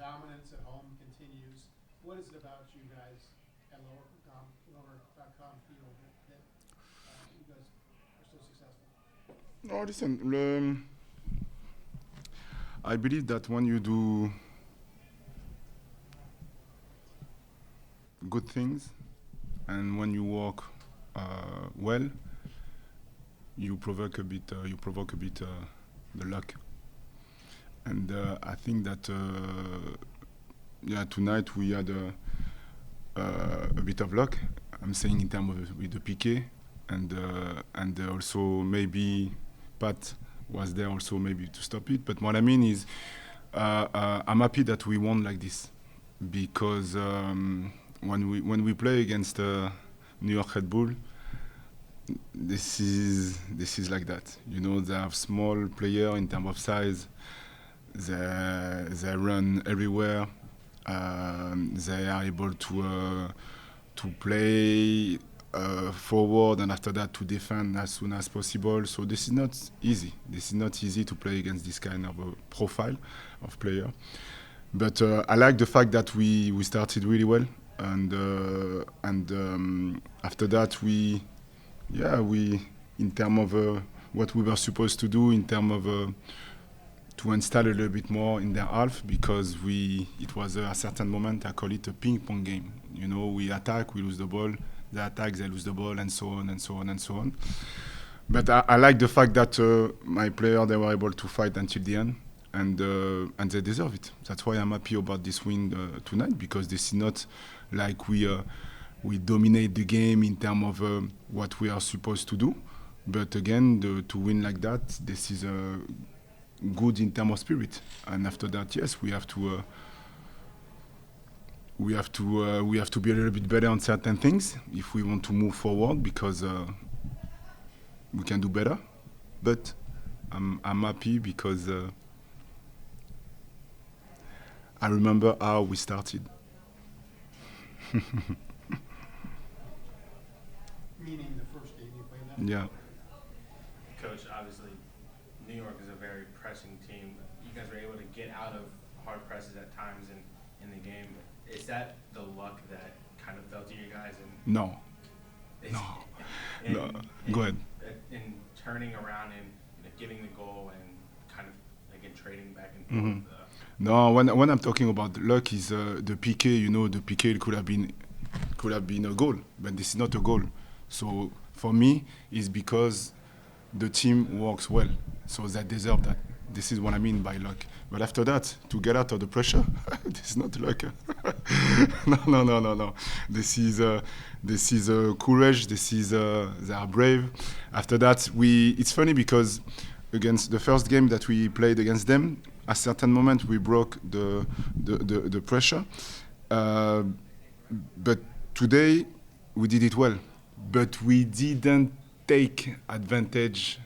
dominance at home continues. What is it about you guys at lower.com field that you guys are so successful? No, listen. I believe that when you do good things and when you work well, you provoke a bit. The luck. And I think that tonight we had a bit of luck. I'm saying in terms of with the PK, and also maybe Pat was there also maybe to stop it. But what I mean is, I'm happy that we won like this because when we play against New York Red Bull, this is like that. You know, they have small player in terms of size. They run everywhere. They are able to play forward and after that to defend as soon as possible. So this is not easy. This is not easy to play against this kind of a profile of player. But I like the fact that we started really well, and after that we in terms of what we were supposed to do in terms of to install a little bit more in their half because it was a certain moment I call it a ping pong game. You know, we attack, we lose the ball, they attack, they lose the ball, and so on and so on and so on. But I like the fact that my player they were able to fight until the end, and they deserve it. That's why I'm happy about this win tonight because this is not like we dominate the game in terms of what we are supposed to do. But again, to win like that, this is good in terms of spirit. And after that, yes, we have to be a little bit better on certain things if we want to move forward because we can do better. But I'm happy because I remember how we started. Meaning the first game you played that? Yeah. Coach, obviously, New York is a very pressing team. You guys were able to get out of hard presses at times in the game. Is that the luck that kind of fell to you guys? No. Go ahead. In turning around and getting the goal and kind of again trading back and forth. Mm-hmm. No, when I'm talking about luck is the PK. You know, the PK could have been a goal, but this is not a goal. So for me, it's because the team works well, so they deserve that. This is what I mean by luck. But after that, to get out of the pressure, this is not luck. No. This is courage. This is they are brave. After that, it's funny because against the first game that we played against them, at a certain moment we broke the pressure. But today we did it well. But we didn't take advantage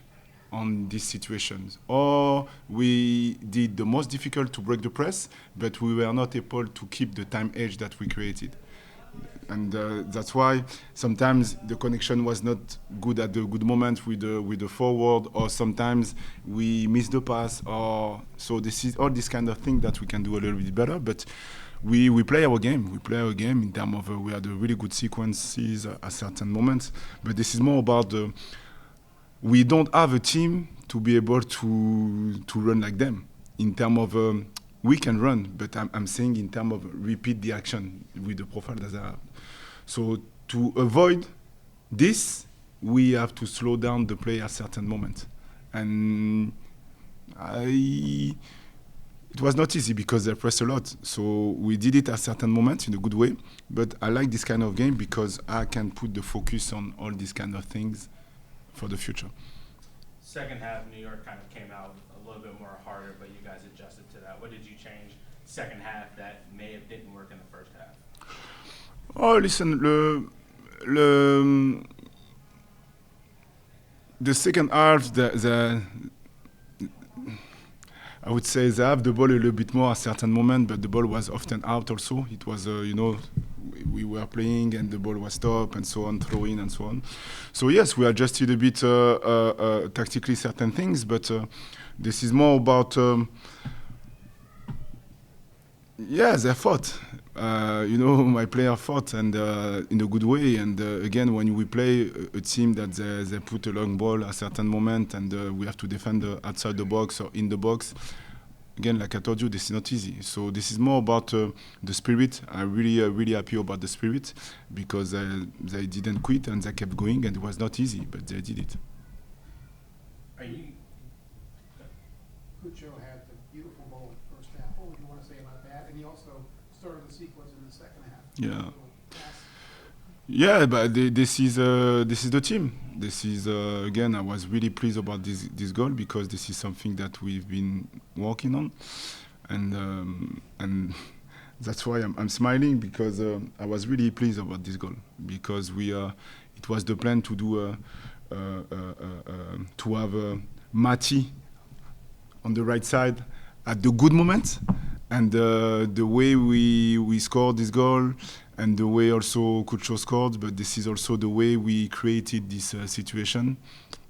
on these situations. Or we did the most difficult to break the press, but we were not able to keep the time edge that we created. And that's why sometimes the connection was not good at the good moment with the forward, or sometimes we miss the pass. Or so this is all this kind of thing that we can do a little bit better. But we play our game. We play our game in terms of we had a really good sequences at certain moments. But this is more about we don't have a team to be able to run like them. In terms of we can run, but I'm saying in terms of repeat the action with the profile that they have. So to avoid this, we have to slow down the play at certain moments. And it was not easy because they press a lot. So we did it at certain moments in a good way. But I like this kind of game because I can put the focus on all these kind of things for the future. Second half, New York kind of came out a little bit more harder, but you guys adjusted to that. What did you change second half that may have didn't work in the first half? Oh, listen, the second half, I would say they have the ball a little bit more at certain moment, but the ball was often out also. It was, we were playing and the ball was stopped and so on, throw in and so on. So yes, we adjusted a bit tactically certain things, but this is more about Yeah, they fought. My player fought, and in a good way. And again, when we play a team that they put a long ball at a certain moment, and we have to defend outside the box or in the box. Again, like I told you, this is not easy. So this is more about the spirit. I'm really happy about the spirit because they didn't quit and they kept going, and it was not easy, but they did it. Are you? Cucho had the beautiful goal in the first half. What would you want to say about that? And he also started the sequence in the second half. Yeah. Pass. Yeah, but this is the team. This is again. I was really pleased about this goal because this is something that we've been working on, and that's why I'm smiling because I was really pleased about this goal because it was the plan to do to have Mati on the right side at the good moment, and the way we scored this goal. And the way also Cucho scored, but this is also the way we created this situation.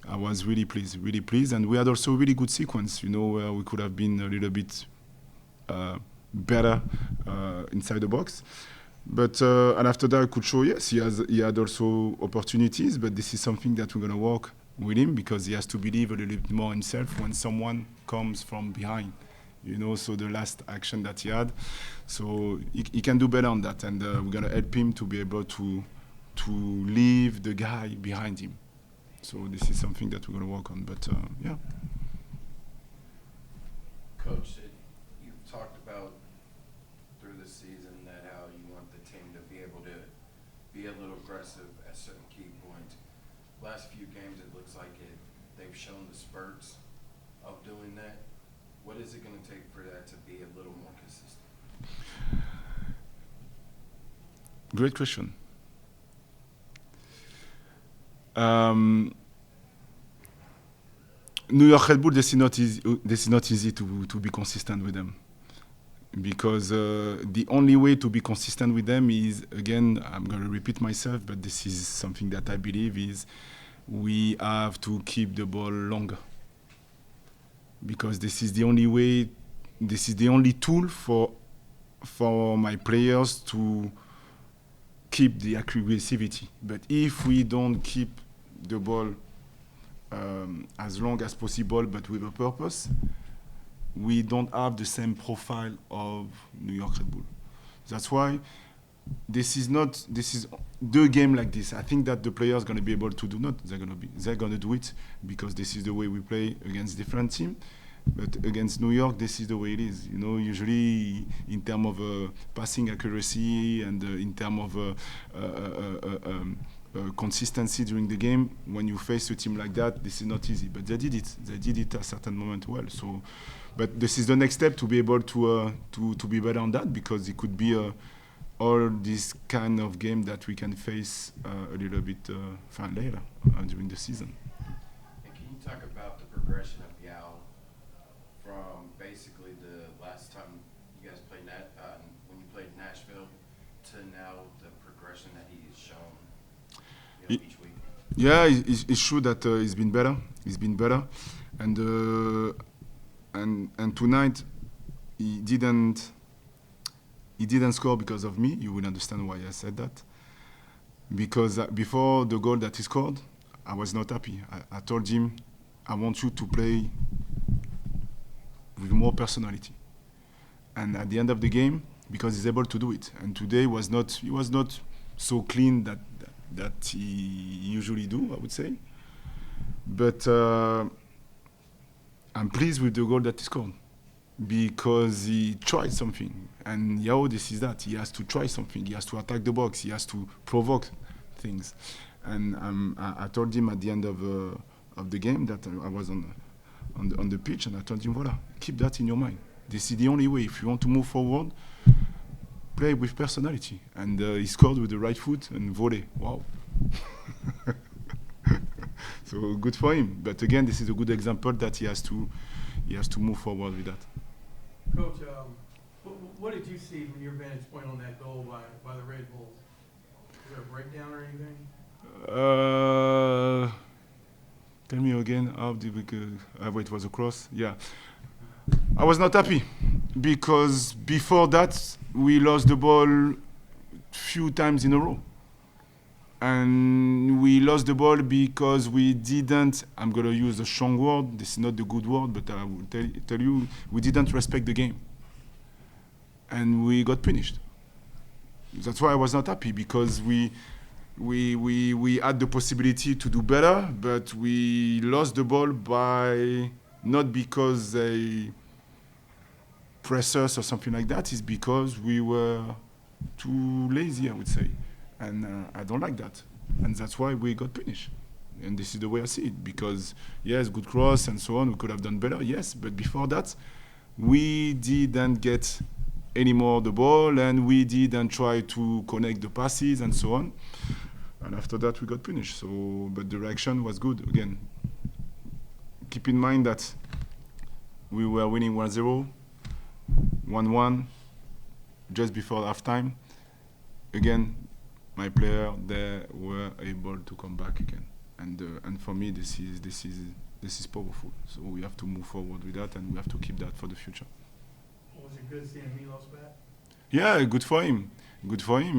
I was really pleased, and we had also a really good sequence, where we could have been a little bit better inside the box. But and after that, Cucho, yes, he had also opportunities, but this is something that we're gonna work with him because he has to believe a little bit more himself when someone comes from behind. So the last action that he had. So he can do better on that, and we're going to help him to be able to leave the guy behind him. So this is something that we're going to work on, but yeah. Coach, you've talked about through the season that how you want the team to be able to be a little aggressive at certain key points. Last few games, it looks like they've shown the spurts of doing that. What is it going to take for that to be a little more consistent? Great question. New York Red Bull, this is not easy to be consistent with them. Because the only way to be consistent with them is, again, I'm going to repeat myself, but this is something that I believe is we have to keep the ball longer. Because this is the only way, this is the only tool for my players to keep the aggressivity. But if we don't keep the ball as long as possible, but with a purpose, we don't have the same profile of New York Red Bull. That's why this is the game like this. I think that the players are going to be able to do not. They're going to do it because this is the way we play against different teams. But against New York, this is the way it is. Usually in terms of passing accuracy and in terms of consistency during the game, when you face a team like that, this is not easy. But they did it. They did it at a certain moment well. So, but this is the next step to be able to be better on that because it could be all this kind of game that we can face a little bit later during the season. And can you talk about the progression of Yao from basically the last time you guys played when you played Nashville to now the progression that he has shown each week? Yeah, it's true that he's been better. He's been better, and tonight he didn't score because of me. You will understand why I said that. Because before the goal that he scored, I was not happy. I told him, I want you to play with more personality. And at the end of the game, because he's able to do it, and today he was not so clean that he usually do, I would say. But I'm pleased with the goal that he scored because he tried something. And Yao, this is that. He has to try something. He has to attack the box. He has to provoke things. And I told him at the end of the game that I was on the pitch, and I told him, voila, keep that in your mind. This is the only way. If you want to move forward, play with personality. And he scored with the right foot and volley. Wow. So good for him. But again, this is a good example that he has to move forward with that. Coach, what did you see from your vantage point on that goal by the Red Bulls? Was there a breakdown or anything? Tell me again, how did we go? It was a cross? Yeah. I was not happy because before that we lost the ball few times in a row. And we lost the ball because we didn't, I'm going to use a strong word, this is not the good word, but I will tell you, we didn't respect the game. And we got punished. That's why I was not happy, because we had the possibility to do better, but we lost the ball by, not because they press us or something like that, it's because we were too lazy, I would say. And I don't like that. And that's why we got punished. And this is the way I see it. Because, yes, good cross and so on, we could have done better, yes. But before that, we didn't get any more the ball, and we didn't try to connect the passes and so on. And after that, we got punished. So, but the reaction was good. Again, keep in mind that we were winning 1-0, 1-1, just before halftime. Again, my player, they were able to come back again, and for me this is powerful. So we have to move forward with that, and we have to keep that for the future. Was it good seeing Milos back? Yeah, good for him. Good for him.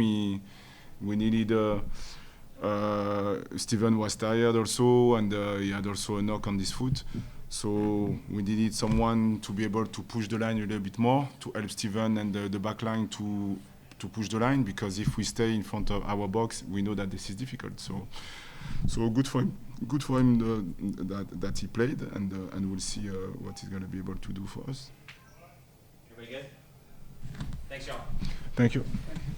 We needed. Steven was tired also, and he had also a knock on his foot. So we needed someone to be able to push the line a little bit more to help Steven and the back line to push the line, because if we stay in front of our box, we know that this is difficult. So good for him. Good for him that he played, and we'll see what he's going to be able to do for us. Everybody good? Thanks, y'all. Thank you. Thank you.